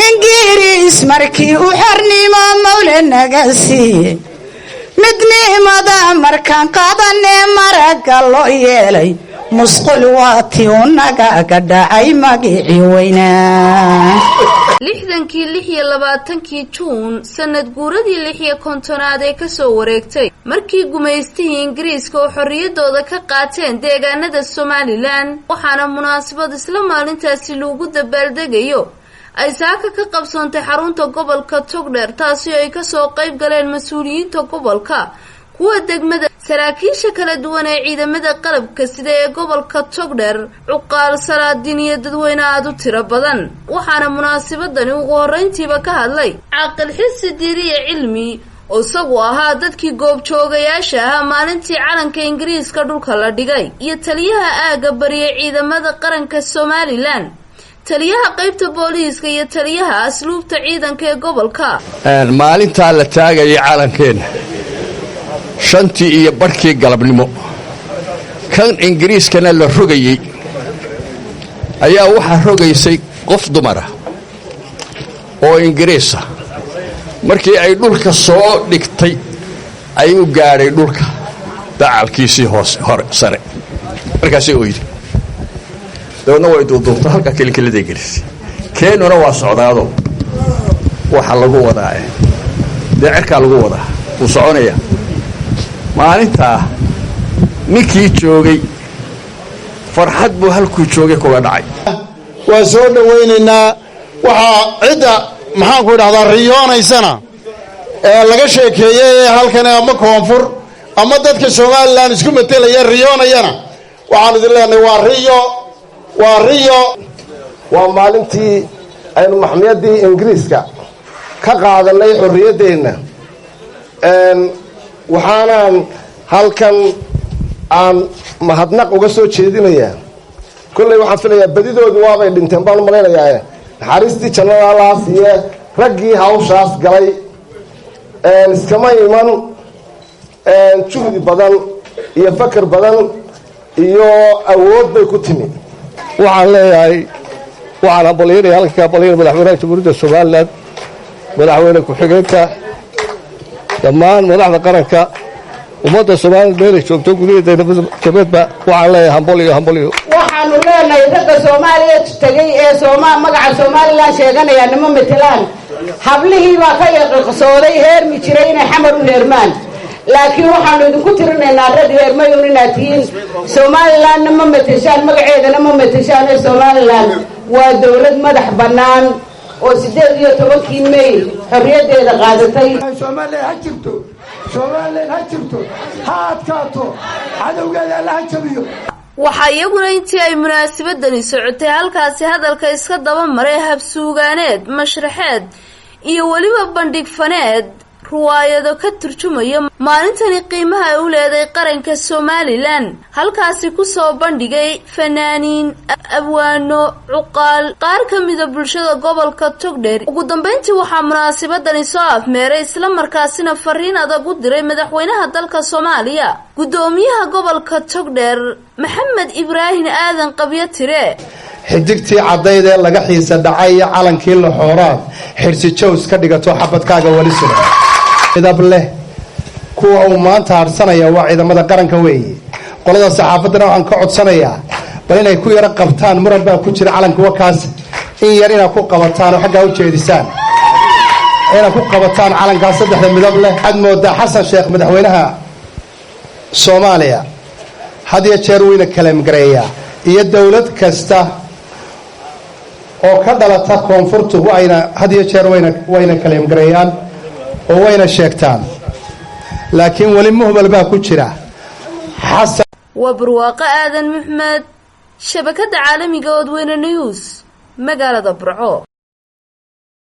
ingiriis markii uu xornimo mawle naga siiyey midnimada markaan qaadanee maraga loo yeelay musqul waatii u nagaga dhacay magicii weynaa 26 Juun sanad guuradii 56aad ee ka soo wareegtay markii gumaystihii Ingiriiska oo xorriyadooda ka qaateen deegaanada Somaliland waxaana munaasabad isla maalintaasi lagu dabaaldegayo ay saaka ka qabsoontay xarunta gobolka Togdheer taasi oo ay ka soo qayb galeen mas'uuliyiinta gobolka kuwa degmada saraakiisha kala duwan ee ciidamada qalabka sida ee gobolka Togdheer cuqaal salaadiin iyo dadweyne aad u tiro badan waxaana munaasabadani ugu horeyntiiba ka hadlay caaqil xisi diiriye cilmi oo isagu ahaa dadkii goobjoogayaasha ahaa maalintii calanka Ingiriiska dhulka la dhigay iyo taliyaha aaga bariye ciidamada qaranka Somaliland taliyaha qaybta booliiska iyo taliyaha asluubta ciidanka ee gobolka maalinta la taagay calankeena shantii iyo barkii galabnimo kan Ingiriiskana la rogayay ayaa waxa rogaysay qof dumar ah oo Ingiriis ah markii ay dhulka soo dhigtay ay u gaaray dhulka dacalkiisii hore sare markaas ay yiri doona way duubto halka kaliya gelisay keenuna waa socdaado waxa lagu wadaa deecerka lagu wadaa uu soconaya maalinta ninkii joogay farxad buu halku joogay kuga dhacay waa soo dhaweynaynaa waxa cida maxaan ku dhahdaa riyoonaysana ee laga sheekeeyay halkan ama koonfur ama dadka Soomaaliland isku metelaya riyoonayana waxaan idin leenahay waa riyo waa maalintii aynu maxmiyadii Ingiriiska ka qaadanay xorriyadeena waxaan halkan aan mahadnaq uga soo jeedinayaa kullay waxaan filayaa badidoodu waabay dhinteen baan u malaynayaa naxariistii jannada Allah siiye raggii hawshaas galay iskama iman juhdi badan iyo fakar badan iyo awood bay ku timi waxaan leeyahay waxaan abaliinay halka abaliinay madaxweynaha jamhuuriyadda Soomaaliland madaxweyne ku-xigeenka dhammaan madaxda qaranka ummadda Soomaaliyeed meel joogto guriyada jabadba waxaan leeyahay hambaliyo waxaanu leenahay dadka Soomaaliyeed tagay ee magaca Soomaaliland sheeganaya nimo metelaan hablihii baa ka yaqoqsooday heermi jiray inay xamar u heermaan laakiin waxaanu idinku tirinaynaa rag heermayo inaad tihiin Somaliland ma meteshaan magaceedana ma meteshaan Somaliland waa dawlad madax bannaan oo 18 May xorriyadeeda qaadatay Somaliland ha jirto ha adkaato cadawgeeda la jabiyo waxa iyaguna intii ay munaasabadani socotay halkaasi hadalka iska daba maray habsuugaaneed mashraxeed iyo waliba bandhig faneed ruwaayado ka turjumaya maalintani qiimaha ay u leedahay qaranka Somaliland halkaasi ku soo bandhigay fanaaniin abwaano cuqaal qaar ka mid ah bulshada gobolka Togdheer ugu dambeyntii waxa munaasabadani soo afmeeray isla markaasina fariin adag u diray madaxweynaha dalka Soomaaliya gudoomiyaha gobolka Togdheer Maxamed Ibraahin Aadan Qabyo Tire xidigtii cadayd ee laga xiisa dhacay calankii la xooraan xirsi jows ka dhigato xabadkaaga wali suran midab leh kuwa uu maanta harsanaya waa ciidamada qaranka weeye qolada saxaafadana waxaan ka codsanayaa bal inay ku yara qabtaan muran baa ku jira calanka wakaas in yar inay ku qabataan oo xagga u jeedisaan inay ku qabataan calanka saddexda midab leh had moodaa Xasan Sheekh madaxweynaha Soomaaliya hadiya jeer weyna kalaam gareeya iyo dawlad kasta oo ka dhalata koonfurtu wayna hadiya jeer wayna kalaam gareeyaan oo wayna sheegtaan laakiin wali muhbal baa ku jira xasan وبرواقة آذن محمد شبكة عالمي قود وين النيوز مقالة برعو